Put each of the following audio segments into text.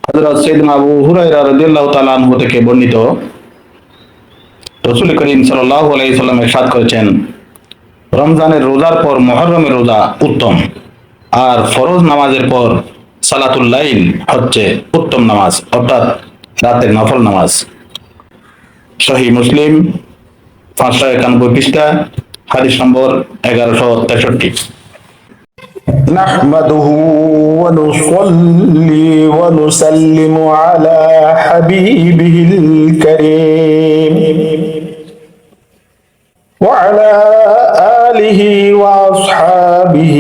হযরত সাইয়েদনা আবু হুরায়রা রাদিয়াল্লাহু তাআলা আনহু থেকে বর্ণিত, রাসূল করিম সাল্লাল্লাহু আলাইহি সাল্লাম ইরশাদ করেছেন, রমজানের রোজার পর মুহররমের রোজা উত্তম, আর ফরজ নামাজের পর সালাতুল লাইল হচ্ছে উত্তম নামাজ, অর্থাৎ রাতের নফল নামাজ। সহিহ মুসলিম 591 পৃষ্ঠা, হাদিস নম্বর 1163। نحمده ونصلي ونسلم على حبيبه الكريم وعلى آله وأصحابه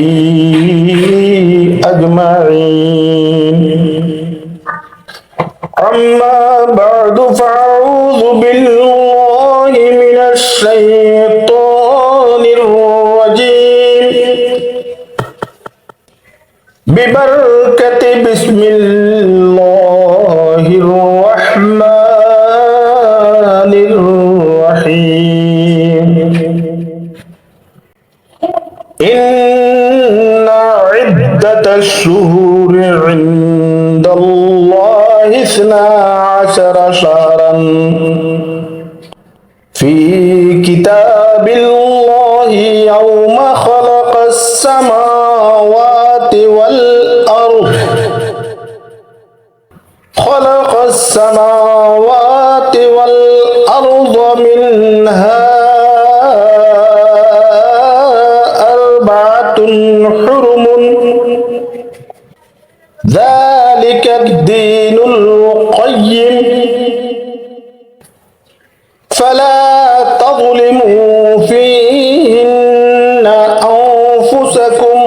أجمعين. أما بعد فأعوذ بالله من الشيطان الرجيم ببركة بسم الله الرحمن الرحيم. إن عدة الشهور عند الله 12 شهرا في كتاب الله يوم خلق السماوات والأرض منها أربعة حرم ذلك الدين القيم فلا تظلموا فيهن أنفسكم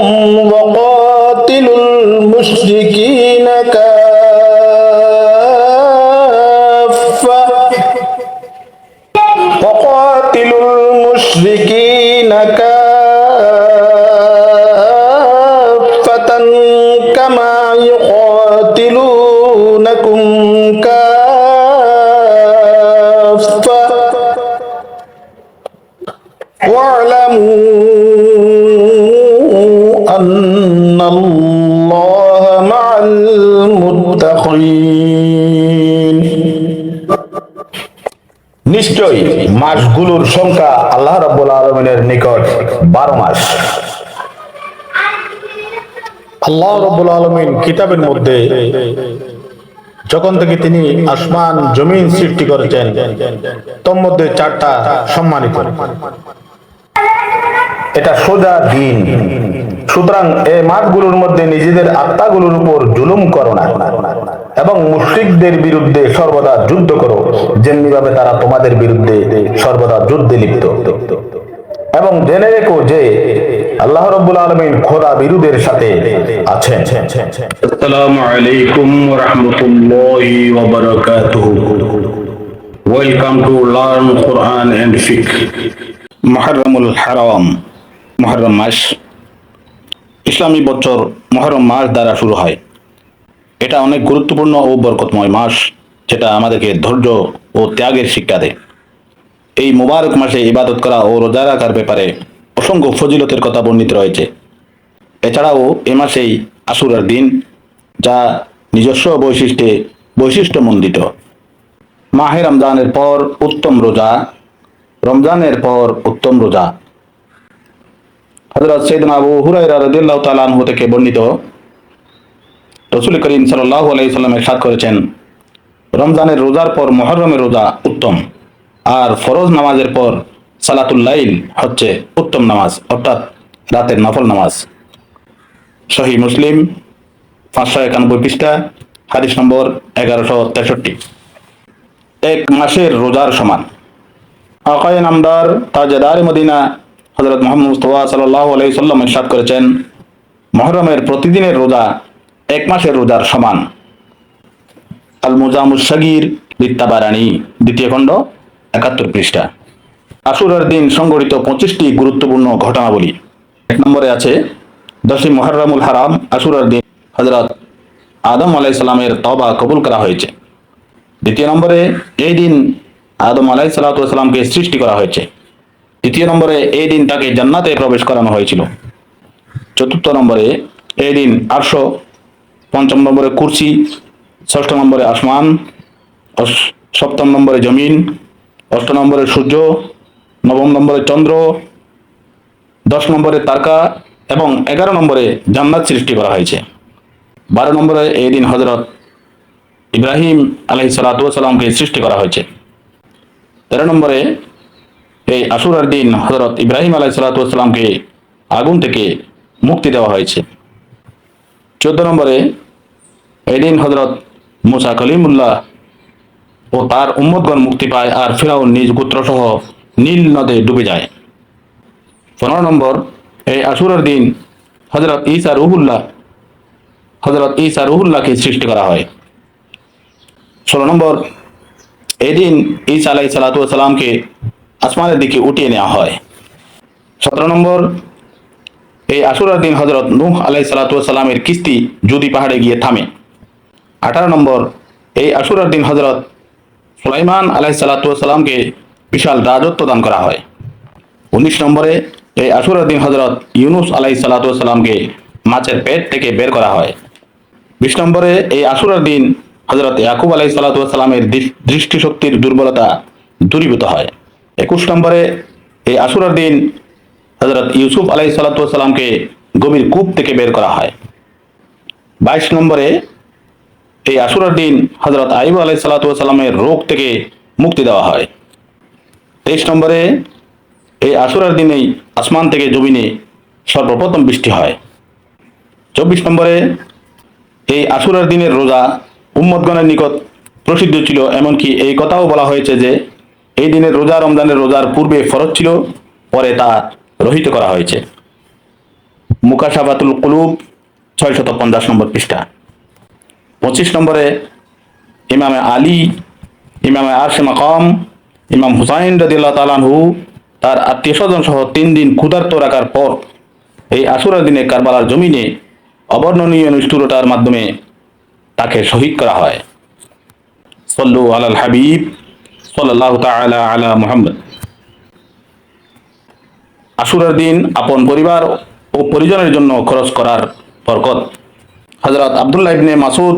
وقاتلوا المشركين كافة كما يقاتلونكم كافة واعلموا أن الله مع المتقين. নিশ্চয়ই মাসগুলোর সংখ্যা আল্লাহ রাব্বুল আলামিনের নিকট 12 মাস। আল্লাহ রাব্বুল আলামিন কিতাবের মধ্যে যখন থেকে তিনি আসমান জমিন সৃষ্টি করেছেন, তোর মধ্যে 4টা সম্মানিত, এটা সোজা দিন। সুতরাং এই মাসগুলোর মধ্যে নিজেদের আত্মাগুলোর উপর জুলুম করো না এবং মুশরিকদের বিরুদ্ধে সর্বদা যুদ্ধ করো, যেমনিভাবে তারা তোমাদের বিরুদ্ধে সর্বদা যুদ্ধে লিপ্ত। এবং জেনে রেখো যে আল্লাহ রাব্বুল আলামিন খোদা বিরুদ্ধের সাথে আছেন। আসসালামু আলাইকুম ওয়া রাহমাতুল্লাহি ওয়া বারাকাতুহু। Welcome to learn Quran and Fiqh. মুহররমুল হারাম, মুহররম মাস ইসলামী বছর মুহররম মাস দ্বারা শুরু হয়। এটা অনেক গুরুত্বপূর্ণ ও বরকতময় মাস, যেটা আমাদেরকে ধৈর্য ও ত্যাগের শিক্ষা দেয়। এই মুবারক মাসে ইবাদত করা ও রোজা রাখার ব্যাপারে অসংখ্য ফজিলতের কথা বর্ণিত রয়েছে। এছাড়াও এ মাসেই আশুরার দিন, যা নিজস্ব বৈশিষ্ট্যমণ্ডিত। মাহে রমজানের পর উত্তম রোজা, রমজানের পর উত্তম রোজা। হযরত সাইয়েদনা আবু হুরায়রা রাদিয়াল্লাহু তাআলা আনহু থেকে বর্ণিত, রাসূল করিম সাল্লাল্লাহু আলাইহি সাল্লাম ইরশাদ করেছেন, রমজানের রোজার পর মুহররমের রোজা উত্তম, আর ফরজ নামাজের পর সালাতুল লাইল হচ্ছে উত্তম নামাজ, অর্থাৎ রাতের নফল নামাজ। সহিহ মুসলিম 591 পৃষ্ঠা, হাদিস নম্বর 1163। এক মাসের রোজার সমান। আকায়ে নামদার তাজদার মদিনা হযরত মুহাম্মদ মুস্তাফা সাল্লাল্লাহু আলাইহি সাল্লাম ইরশাদ করেছেন, মুহররমের প্রতিদিনের রোজা এক মাসের রোজার সমান। আল মুজামুস সাগীর লিত্তাবারানী, দ্বিতীয় খণ্ড 71 পৃষ্ঠা। আশুরার দিন সংঘটিত 25টি গুরুত্বপূর্ণ ঘটনাবলী। এক নম্বরে আছে 10ই মুহররমুল হারাম, আশুরার দিন হযরত আদম আলাইহিস সালামের তওবা কবুল করা হয়েছে। দ্বিতীয় নম্বরে এই দিন আদম আলাইহিস সালামকে সৃষ্টি করা হয়েছে। তৃতীয় নম্বরে এই দিন তাকে জান্নাতে প্রবেশ করানো হয়েছিল। চতুর্থ নম্বরে এই দিন আরশ, পঞ্চম নম্বরে কুরসি, ষষ্ঠ নম্বরে আসমান, সপ্তম নম্বরে জমিন, অষ্ট নম্বরে সূর্য, নবম নম্বরে চন্দ্র, 10 নম্বরে তারকা এবং 11 নম্বরে জান্নাত সৃষ্টি করা হয়েছে। 12 নম্বরে এই দিন হযরত ইব্রাহিম আলাইহিস সালাতু ওয়াস সালামকে সৃষ্টি করা হয়েছে। 13 নম্বরে এই আশুরার দিন হযরত ইব্রাহিম আলাইহিস সালাতু ওয়াস সালামকে আগুন থেকে মুক্তি দেওয়া হয়েছে। 14 নম্বরে এই দিন হযরত মুসা কলিমুল্লাহ ও তার উম্মতগণ মুক্তি পায় আর ফিরাউন নিজ গোত্র সহ নীল নদে ডুবে যায়। 15 নম্বর এই আশুরার দিন হযরত ঈসা রুহুল্লাহকে সৃষ্টি করা হয়। 16 নম্বর এই দিন ঈসা আলাইহিস সালাতু ওয়াস সালামকে আসমানের দিকে উঠিয়ে নেওয়া হয়। 17 নম্বর এই আশুরার দিন হযরত নূহ আলাইহিস সালাতু ওয়াস সালামের কিস্তি জুদি পাহাড়ে গিয়ে থামে। 18 নম্বর এই আশুরার দিন হযরত সুলাইমান আলাইহিস সালাতু ওয়াস সালামকে বিশাল রাজত্ব দান করা হয়। 19 নম্বরে এই আশুরার দিন হযরত ইউনূস আলাইহিস সালাতু ওয়াস সালামকে মাছের পেট থেকে বের করা হয়। 20 নম্বরে এই আশুরার দিন হযরত ইয়াকুব আলাইহিস সালাতু ওয়াস সালামের দৃষ্টিশক্তির দুর্বলতা দূরীভূত হয়। 21 নম্বরে এই আশুরার দিন হযরত ইউসুফ আলাইহিস সালাতু ওয়াস সালামকে গভীর কূপ থেকে বের করা হয়। 22 নম্বরে এই আশুরার দিন হযরত আইয়ুব আলাইহিস সালাতু ওয়াস সালামের রোগ থেকে মুক্তি দেওয়া হয়। 23 নম্বরে এই আশুরার দিনেই আসমান থেকে জমিনে সর্বপ্রথম বৃষ্টি হয়। 24 নম্বরে এই আশুরার দিনের রোজা উম্মতগণের নিকট প্রসিদ্ধ ছিল, এমনকি এই কথাও বলা হয়েছে যে এই দিনের রোজা রমজানের রোজার পূর্বে ফরজ ছিল, পরে তা রহিত করা হয়েছে। মুকাশাফাতুল কুলুব 650 নম্বর পৃষ্ঠা। 25 নম্বরে ইমামে আলী, ইমামে আরশে মাকাম, ইমাম হুসাইন রাদিয়াল্লাহু তাআলা আনহু তার আত্মীয় স্বজন সহ 3 দিন ক্ষুধার্ত রাখার পর এই আশুরার দিনে কারবালার জমিনে অবর্ণনীয় নিষ্ঠুরতার মাধ্যমে তাকে শহীদ করা হয়। সাল্লু আলাল হাবিব সাল্লাল্লাহু তাআলা আলা মুহাম্মদ। আশুরার দিন আপন পরিবার ও পরিজনের জন্য খরচ করার বরকত। হযরত আব্দুল্লাহ ইবনে মাসউদ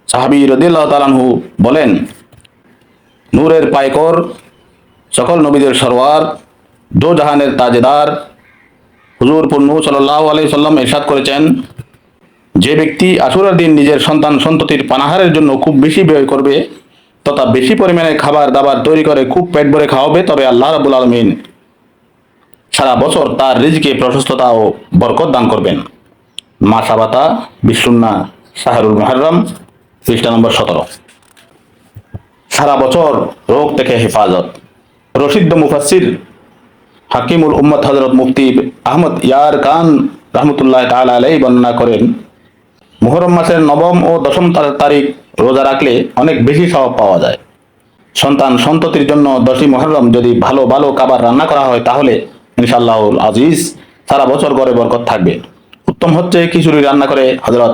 সাহাবী রাদিয়াল্লাহু তাআলা আনহু বলেন, নূরের পায়কর, সকল নবীদের সরওয়ার, দো জাহানের তাজেদার হুজুর পূর্ণ সাল্লাল্লাহু আলাইহি সাল্লাম ইরশাদ করেছেন, যে ব্যক্তি আশুরার দিন নিজের সন্তান সন্ততির পানাহারের জন্য খুব বেশি ব্যয় করবে তথা বেশি পরিমাণে খাবার দাবার তৈরি করে খুব পেট ভরে খাওয়াবে, তবে আল্লাহ রাব্বুল আলামিন সারা বছর তার রিজকে প্রশস্ততা ও বরকত দান করবেন। মা সাবাতা বিশুন্না শাহরুল মুহররম পৃষ্ঠা নম্বর 17। সারা বছর রোগ থেকে হেফাজত। প্রসিদ্ধ মুফাসসির হাকিমুল উম্মত হযরত মুফতি আহমদ ইয়ার খান রাহমাতুল্লাহ তাআলা আলাইহি বর্ণনা করেন, মুহররম মাসের 9ম ও 10ম তারিখ রোজা রাখলে অনেক বেশি সওয়াব পাওয়া যায়। সন্তান সন্ততির জন্য 10ই মুহররম যদি ভালো ভালো খাবার রান্না করা হয় তাহলে ইনশাআল্লাহুল আজিজ সারা বছর ঘরে বরকত থাকবে। উত্তম হচ্ছে খিচুড়ি রান্না করে হযরত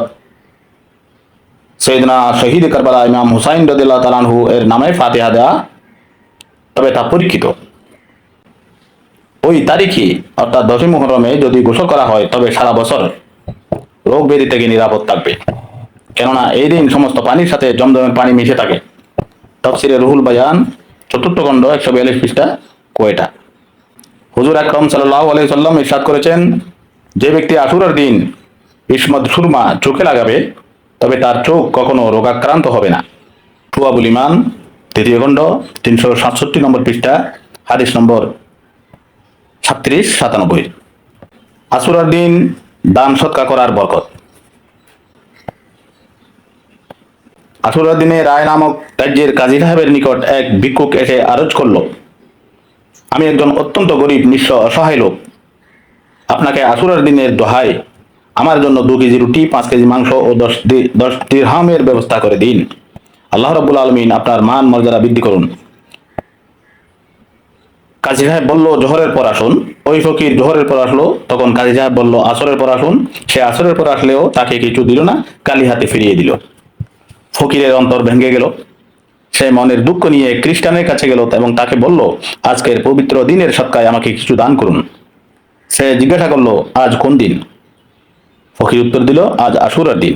সৈয়দনা শহীদ কারবালা ইমাম হুসাইন রাদিয়াল্লাহু তাআলা আনহু এর নামে ফাতিহা দেয়া, তবে তা পরীক্ষিত। ওই তারিখে অর্থাৎ 10ই মুহররমে যদি গোসল করা হয় তবে সারা বছর রোগ ব্যাধি থেকে নিরাপদ থাকবে, কেননা এই দিন সমস্ত পানির সাথে জমজমের পানি মিশে থাকে। তাফসিরে রুহুল বায়ান 4th খণ্ড 142 পৃষ্ঠা কোয়েটা। হুজুর আকরাম সাল্লাল্লাহু আলাইহি সাল্লাম ইরশাদ করেছেন, যে ব্যক্তি আশুরার দিন ইসমত সুরমা চোখে লাগাবে তবে তার চোখ কখনো রোগাক্রান্ত হবে না। শুআবুল ঈমান 3য় খণ্ড 367 নম্বর পৃষ্ঠা, হাদিস নম্বর 37-97। আশুরার দিন দান সৎকা করার বরকত। আশুরার দিনে রায় নামক রাজ্যের কাজী সাহেবের নিকট এক ভিক্ষুক এসে আরজ করল, আমি একজন অত্যন্ত গরিব নিঃস্ব অসহায় লোক, আপনাকে আশুরার দিনের দোহাই আমার জন্য 2 কেজি রুটি, 5 কেজি মাংস ও 10 দিরহামের ব্যবস্থা করে দিন। আল্লাহ রাব্বুল আলামিন আপনার মান মর্যাদা বৃদ্ধি করুন। কাজী সাহেব বলল, জোহরের পর আসুন। ওই ফকির জোহরের পর আসলো, তখন কাজী সাহেব বলল, আসরের পর আসুন। সে আসরের পর আসলেও তাকে কিছু দিল না, কালি হাতে ফিরিয়ে দিল। ফকিরের অন্তর ভেঙে গেল। সে মনের দুঃখ নিয়ে খ্রিস্টানের কাছে গেল এবং তাকে বলল, আজকের পবিত্র দিনের সৎকায় আমাকে কিছু দান করুন। সে জিজ্ঞাসা করলো, আজ কোন দিন? ফকির উত্তর দিল, আজ আশুরার দিন।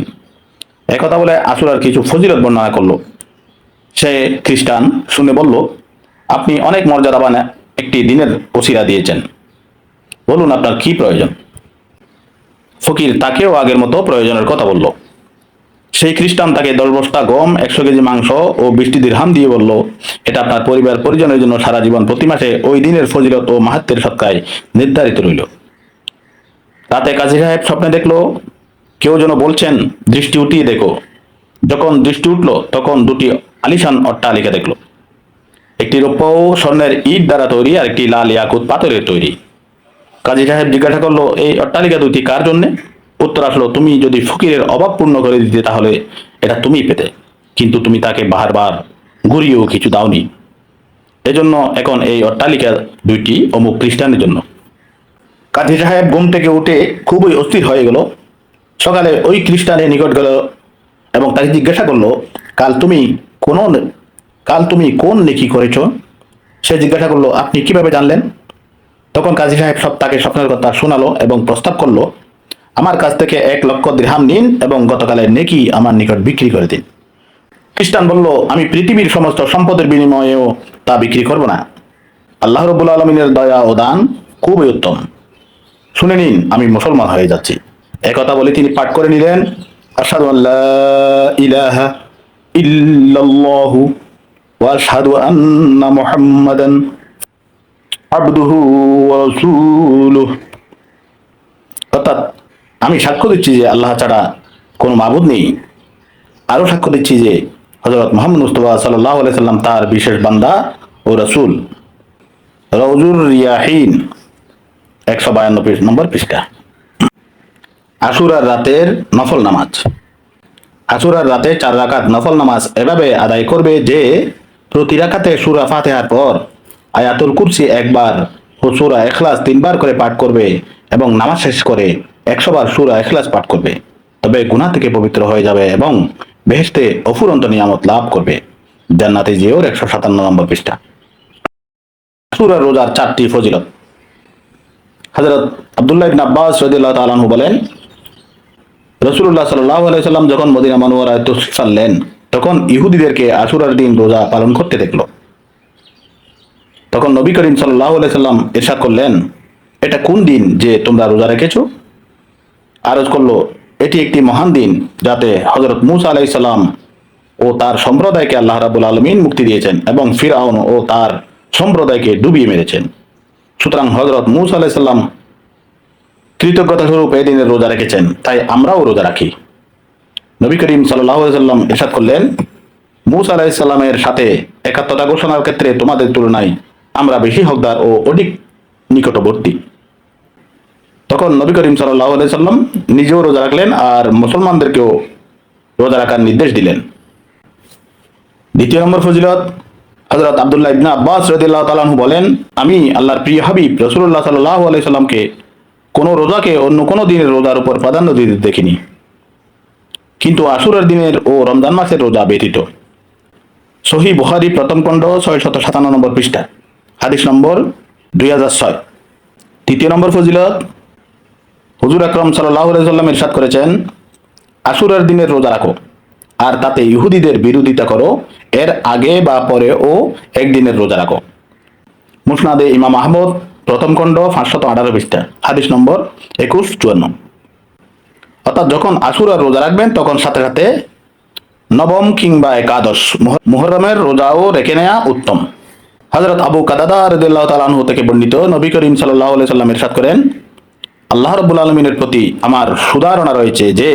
একথা বলে আশুরার কিছু ফজিলত বর্ণনা করলো। সে খ্রিস্টান শুনে বলল, আপনি অনেক মর্যাদাবান একটি দিনের ওসিলা দিয়েছেন, বলুন আপনার কি প্রয়োজন। ফকির তাকেও আগের মতো প্রয়োজনের কথা বলল। সেই খ্রিস্টান তাকে 10 বস্তা গম, 100 কেজি মাংস ও 20টি দিরহাম দিয়ে বলল, এটা আপনার পরিবার পরিজনের জন্য সারা জীবন প্রতি মাসে ওই দিনের ফজিলত ও মাহাত্মের সৎকায় নির্ধারিত রইল। রাতে কাজী সাহেব স্বপ্নে দেখলো কেউ যেন বলছেন, দৃষ্টি উঠিয়ে দেখো। যখন দৃষ্টি উঠল তখন দুটি আলিশান অট্টালিকা দেখলো। একটি রৌপ্য ও স্বর্ণের ইট দ্বারা তৈরি আর একটি লাল ইয়াকুত পাথরের তৈরি। কাজী সাহেব জিজ্ঞাসা করলো, এই অট্টালিকা দুটি কার জন্য? উত্তর আসলো, তুমি যদি ফকিরের অভাব পূর্ণ করে দিতে তাহলে এটা তুমিই পেতে, কিন্তু তুমি তাকে বারবার ঘুরিয়েও কিছু দাওনি, এজন্য এখন এই অট্টালিকা দুইটি অমুক খ্রিস্টানের জন্য। কাজী সাহেব ঘুম থেকে উঠে খুবই অস্থির হয়ে গেল। সকালে ওই খ্রিস্টানের নিকট গেল এবং তাকে জিজ্ঞাসা করলো, কাল তুমি কোন নেকি করেছো? সে জিজ্ঞাসা করলো, আপনি কিভাবে জানলেন? তখন কাজী সাহেব তাকে স্বপ্নের কথা শোনালো এবং প্রস্তাব করলো, আমার কাছ থেকে 1 লক্ষ দিরহাম নিন এবং গতকালের নেকি আমার নিকট বিক্রি করে দিন। খ্রিস্টান বলল, আমি পৃথিবীর সমস্ত সম্পদের বিনিময়েও তা বিক্রি করব না। আল্লাহ রাব্বুল আলামিনের দয়া ও দান খুবই উত্তম, শুনে নিন, আমি মুসলমান হয়ে যাচ্ছি। একথা বলে তিনি পাঠ করে নিলেন, আশহাদু আল্লা ইলাহা ইল্লাল্লাহু ওয়া আশহাদু আন্না মুহাম্মাদান আবদুহু ওয়া রাসূলুহু। অর্থাৎ আমি সাক্ষ্য দিচ্ছি যে আল্লাহ ছাড়া কোনো মাবুদ নেই, আরো সাক্ষ্য দিচ্ছি যে হযরত মুহাম্মদ মুস্তাফা সাল্লাল্লাহু আলাইহি সাল্লাম তার বিশেষ বান্দা ও রাসূল। রাউজুর রিয়াহিন 152 নম্বর পৃষ্ঠা। আশুরার রাতের নফল নামাজ। আশুরার রাতে 4 রাকাত নফল নামাজ এভাবে আদায় করবে যে প্রতি রাকাতে সূরা ফাতিহার পর আয়াতুল কুরসি একবার ও সূরা ইখলাস 3 বার করে পাঠ করবে এবং নামাজ শেষ করে 100 বার সূরা ইখলাস পাঠ করবে, তবে গুনাহ থেকে পবিত্র হয়ে যাবে এবং বেহেশতে অফুরন্ত নিয়ামত লাভ করবে। জান্নাতে জিওর 157 নম্বর পৃষ্ঠা। আশুরার রোজার 4টি ফজিলত। হযরত আব্দুল্লাহ ইবনে আব্বাস রাদিয়াল্লাহু তাআলা আনহু বলেন, রাসূলুল্লাহ সাল্লাল্লাহু আলাইহি সাল্লাম যখন মদিনা মুনাওয়ারায় তাশরীফ আনলেন তখন ইহুদিদেরকে আশুরার দিন রোজা পালন করতে দেখলো। তখন নবী করিম সাল্লাল্লাহু আলাইহি সাল্লাম ইরশাদ করলেন, এটা কোন দিন যে তোমরা রোজা রেখেছো? আরজ করলো, এটি একটি মহান দিন যাতে হযরত মূসা আলাইহিস সালাম ও তার সম্প্রদায়কে আল্লাহ রাব্বুল আলামিন মুক্তি দিয়েছেন এবং ফিরআউন ও তার সম্প্রদায়কে ডুবিয়ে মেরেছেন। সুতরাং হযরত মূসা আলাইহিস সালাম কৃতজ্ঞতা স্বরূপ এই দিনের রোজা রেখেছেন, তাই আমরাও রোজা রাখি। নবী করিম সাল্লাল্লাহু আলাইহি সাল্লাম ইরশাদ করলেন, মূসা আলাইহিস সালামের সাথে একাত্মতা ঘোষণার ক্ষেত্রে তোমাদের তুলনায় আমরা বেশি হকদার ও অধিক নিকটবর্তী। তখন নবী করিম সাল্লাল্লাহু আলাইহি সাল্লাম নিজেও রোজা রাখলেন আর মুসলমানদেরকেও রোজা রাখার নির্দেশ দিলেন। দ্বিতীয় নম্বর ফজিলত, হযরত আব্দুল্লাহ ইবনে আব্বাস রাদিয়াল্লাহু তাআলা আনহু বলেন, আমি আল্লাহর প্রিয় হাবিব রাসূলুল্লাহ সাল্লাল্লাহু আলাইহি সাল্লামকে কোনো রোজাকে অন্য কোনো দিনের রোজার উপর প্রাধান্য দিতে দেখিনি, কিন্তু আশুরার দিনের ও রমজান মাসের রোজা ব্যতীত। সহিহ বুখারী প্রথম খণ্ড 657 নম্বর পৃষ্ঠা, হাদিস নম্বর 2006। তৃতীয় নম্বর ফজিলত, হুজুর আকরাম সাল্লাল্লাহু আলাইহি সাল্লাম ইরশাদ করেছেন, আশুরার দিনের রোজা রাখো আর তাতে ইহুদিদের বিরোধিতা করো, এর আগে বা পরে ও একদিনের রোজা রাখো। মুসনাদে ইমাম আহমদ প্রথম খণ্ড 518 পৃষ্ঠা, হাদিস নম্বর 2154। অর্থাৎ যখন আশুরার রোজা রাখবেন তখন সাথে সাথে নবম কিংবা একাদশ মুহররমের রোজাও রেখে নেওয়া উত্তম। হযরত আবু কাতাদা রাদিয়াল্লাহু তাআলা আনহু থেকে বর্ণিত, নবী করিম সাল্লাল্লাহু আলাইহি সাল্লাম ইরশাদ করেন, আল্লাহ রাব্বুল আলামিনের প্রতি আমার সুধারণা রয়েছে যে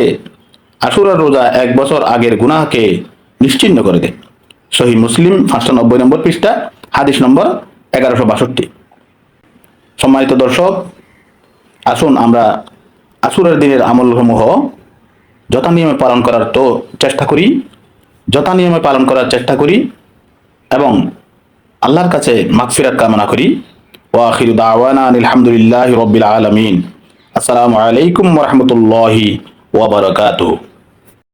আশুরার রোজা 1 বছর আগের গুনাহকে নিশ্চিহ্ন করে দেয়। সহিহ মুসলিম 590 নম্বর পৃষ্ঠা, হাদিস নম্বর 1162। সম্মানিত দর্শক, আসুন আমরা আশুরার দিনের আমলসমূহ যথানিয়মে পালন করার চেষ্টা করি এবং আল্লাহর কাছে মাগফিরাত কামনা করি। ওয়া আখিরু দাওয়ানা আলহামদুলিল্লাহি রাব্বিল আলামিন। আসসালামু আলাইকুম ওয়া রাহমাতুল্লাহি ওয়া বারাকাতুহু।